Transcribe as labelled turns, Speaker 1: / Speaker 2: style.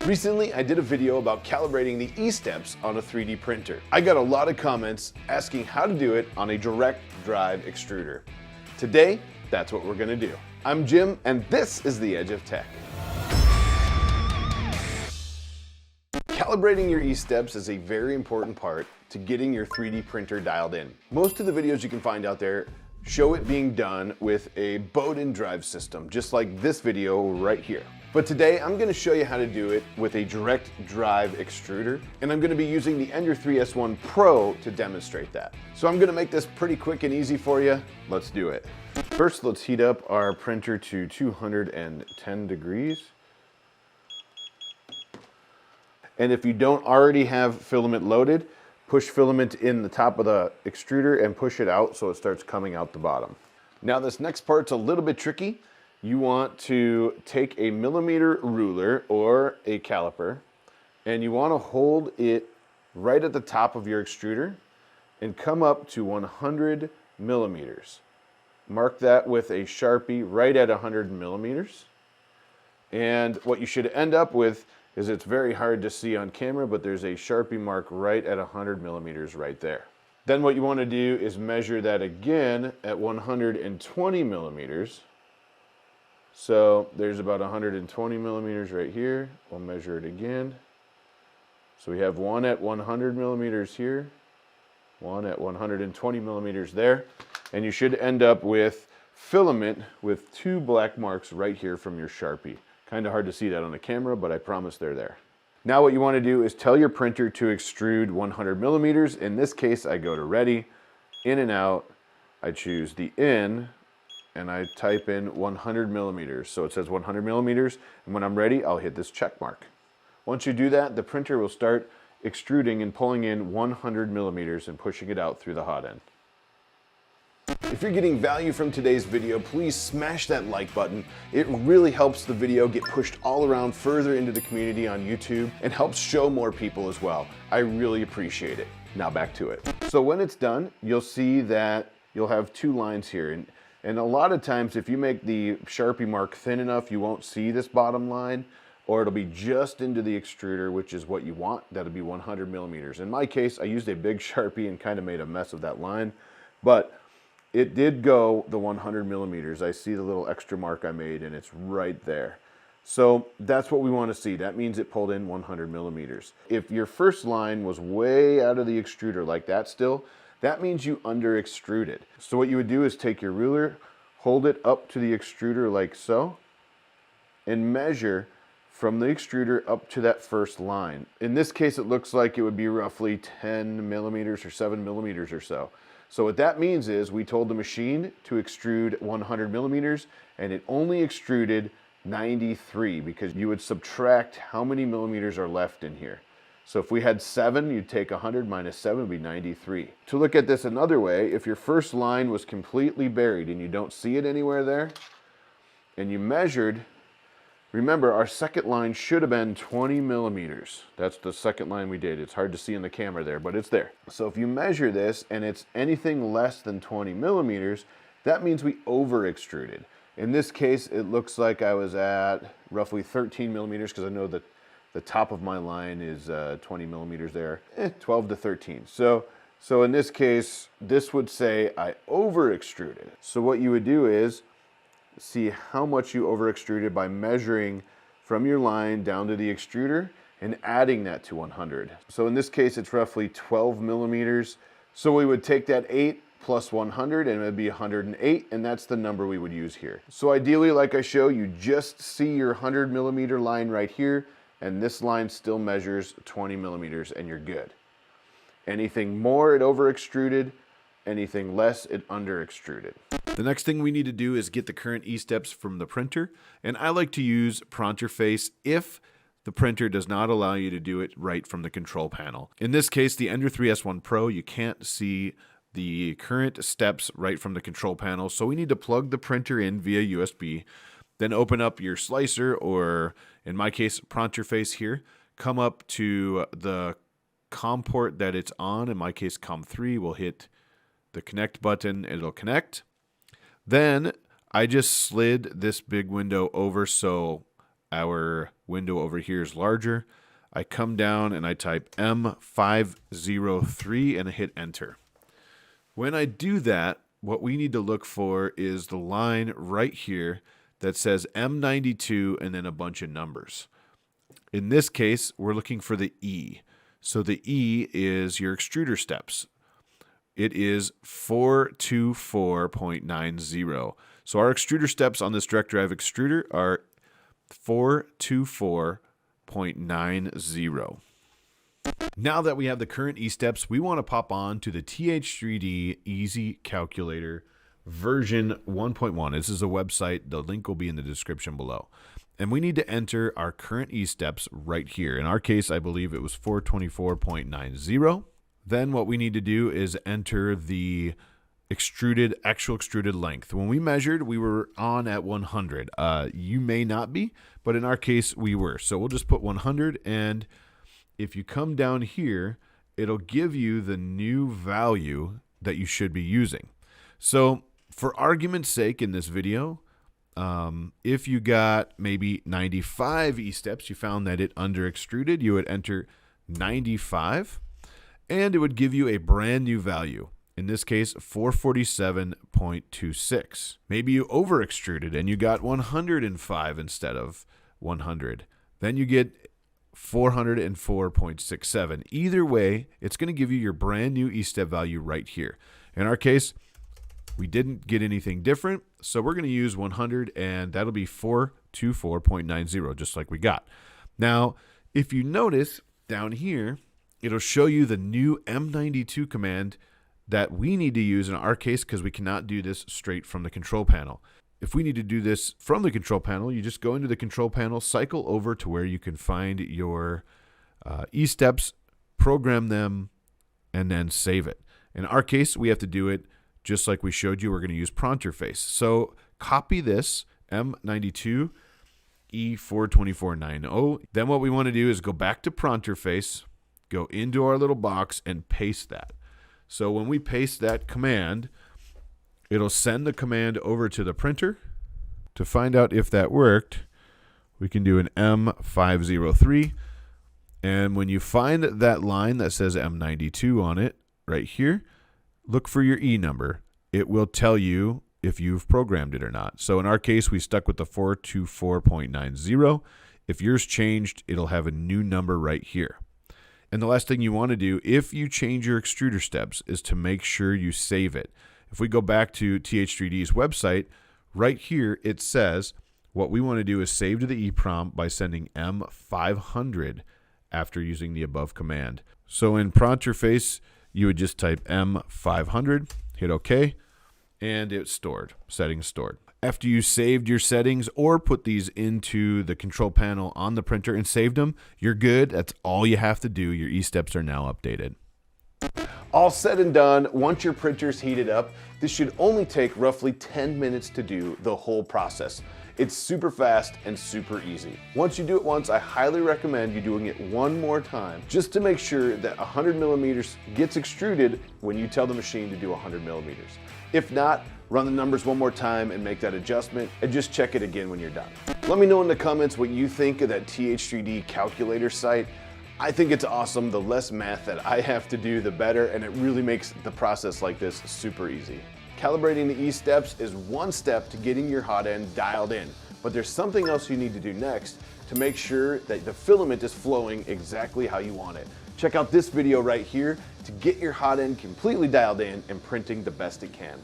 Speaker 1: Recently, I did a video about calibrating the Esteps on a 3D printer. I got a lot of comments asking how to do it on a direct drive extruder. Today, that's what we're gonna do. I'm Jim, and this is the Edge of Tech. Calibrating your Esteps is a very important part to getting your 3D printer dialed in. Most of the videos you can find out there show it being done with a Bowden drive system, just like this video right here. But today I'm going to show you how to do it with a direct drive extruder, and I'm going to be using the Ender 3S1 Pro to demonstrate that. So I'm going to make this pretty quick and easy for you. Let's do it. First, let's heat up our printer to 210 degrees. And if you don't already have filament loaded, push filament in the top of the extruder and push it out so it starts coming out the bottom. Now this next part's a little bit tricky. You want to take a millimeter ruler or a caliper, and you want to hold it right at the top of your extruder and come up to 100 millimeters. Mark that with a Sharpie right at 100 millimeters. And what you should end up with is, it's very hard to see on camera, but there's a Sharpie mark right at 100 millimeters right there. Then what you want to do is measure that again at 120 millimeters. So there's about 120 millimeters right here. We'll measure it again. So we have one at 100 millimeters here, one at 120 millimeters there, and you should end up with filament with two black marks right here from your Sharpie. Kind of hard to see that on the camera, but I promise they're there. Now what you want to do is tell your printer to extrude 100 millimeters. In this case, I go to ready, in and out. I choose the in, and I type in 100 millimeters. So it says 100 millimeters, and when I'm ready, I'll hit this check mark. Once you do that, the printer will start extruding and pulling in 100 millimeters and pushing it out through the hot end. If you're getting value from today's video, please smash that like button. It really helps the video get pushed all around further into the community on YouTube and helps show more people as well. I really appreciate it. Now back to it. So when it's done, you'll see that you'll have two lines here. And a lot of times, if you make the Sharpie mark thin enough, you won't see this bottom line, or it'll be just into the extruder, which is what you want. That'll be 100 millimeters. In my case, I used a big Sharpie and kind of made a mess of that line, but it did go the 100 millimeters. I see the little extra mark I made, and it's right there. So that's what we want to see. That means it pulled in 100 millimeters. If your first line was way out of the extruder like that still, that means you under extruded. So what you would do is take your ruler, hold it up to the extruder like so, and measure from the extruder up to that first line. In this case, it looks like it would be roughly 10 millimeters or 7 millimeters or so. So what that means is we told the machine to extrude 100 millimeters, and it only extruded 93, because you would subtract how many millimeters are left in here. So if we had 7, you'd take 100 minus 7 would be 93. To look at this another way, if your first line was completely buried and you don't see it anywhere there, and you measured, remember our second line should have been 20 millimeters. That's the second line we did. It's hard to see in the camera there, but it's there. So if you measure this and it's anything less than 20 millimeters, that means we over extruded. In this case, it looks like I was at roughly 13 millimeters, because I know that the top of my line is 20 millimeters there, 12 to 13. So in this case, this would say I over extruded. So what you would do is see how much you over extruded by measuring from your line down to the extruder and adding that to 100. So in this case, it's roughly 12 millimeters. So we would take that 8 plus 100, and it would be 108, and that's the number we would use here. So ideally, like I show, you just see your 100 millimeter line right here, and this line still measures 20 millimeters, and you're good. Anything more, it over extruded. Anything less, it under extruded.
Speaker 2: The next thing we need to do is get the current Esteps from the printer, and I like to use Pronterface if the printer does not allow you to do it right from the control panel. In this case, the Ender 3S1 Pro, you can't see the current steps right from the control panel, so we need to plug the printer in via USB, then open up your slicer, or in my case, Pronterface here, come up to the COM port that it's on. In my case, COM3, we'll hit the connect button, it'll connect. Then I just slid this big window over so our window over here is larger. I come down and I type M503 and I hit enter. When I do that, what we need to look for is the line right here that says M92 and then a bunch of numbers. In this case, we're looking for the E. So the E is your extruder steps. It is 424.90. So our extruder steps on this direct drive extruder are 424.90. Now that we have the current E-steps, we want to pop on to the TH3D Easy Calculator version 1.1. This is a website. The link will be in the description below. And we need to enter our current E-steps right here. In our case, I believe it was 424.90. Then what we need to do is enter the actual extruded length. When we measured, we were on at 100. You may not be, but in our case, we were. So we'll just put 100, and if you come down here, it'll give you the new value that you should be using. So for argument's sake in this video, if you got maybe 95 E-steps, you found that it under extruded, you would enter 95, and it would give you a brand new value. In this case, 447.26. Maybe you over extruded and you got 105 instead of 100. Then you get 404.67. Either way, it's going to give you your brand new E-step value right here. In our case, we didn't get anything different, so we're going to use 100, and that'll be 424.90, just like we got. Now, if you notice down here, it'll show you the new M92 command that we need to use in our case because we cannot do this straight from the control panel. If we need to do this from the control panel, you just go into the control panel, cycle over to where you can find your E-steps, program them, and then save it. In our case, we have to do it just like we showed you. We're going to use prompter face. So copy this M92 E42490. Then what we want to do is go back to prompter face, go into our little box, and paste that. So when we paste that command, it'll send the command over to the printer. To find out if that worked, we can do an M503. And when you find that line that says M92 on it, right here, look for your E number. It will tell you if you've programmed it or not. So in our case, we stuck with the 424.90. If yours changed, it'll have a new number right here. And the last thing you want to do, if you change your extruder steps, is to make sure you save it. If we go back to TH3D's website, right here it says what we want to do is save to the EEPROM by sending M500 after using the above command. So in prompter face, you would just type M500, hit OK, and it's stored. Settings stored. After you saved your settings or put these into the control panel on the printer and saved them, you're good. That's all you have to do. Your E-steps are now updated.
Speaker 1: All said and done, once your printer's heated up, this should only take roughly 10 minutes to do the whole process. It's super fast and super easy. Once you do it once, I highly recommend you doing it one more time just to make sure that 100 millimeters gets extruded when you tell the machine to do 100 millimeters. If not, run the numbers one more time and make that adjustment, and just check it again when you're done. Let me know in the comments what you think of that TH3D calculator site. I think it's awesome. The less math that I have to do, the better, and it really makes the process like this super easy. Calibrating the E-steps is one step to getting your hot end dialed in, but there's something else you need to do next to make sure that the filament is flowing exactly how you want it. Check out this video right here to get your hot end completely dialed in and printing the best it can.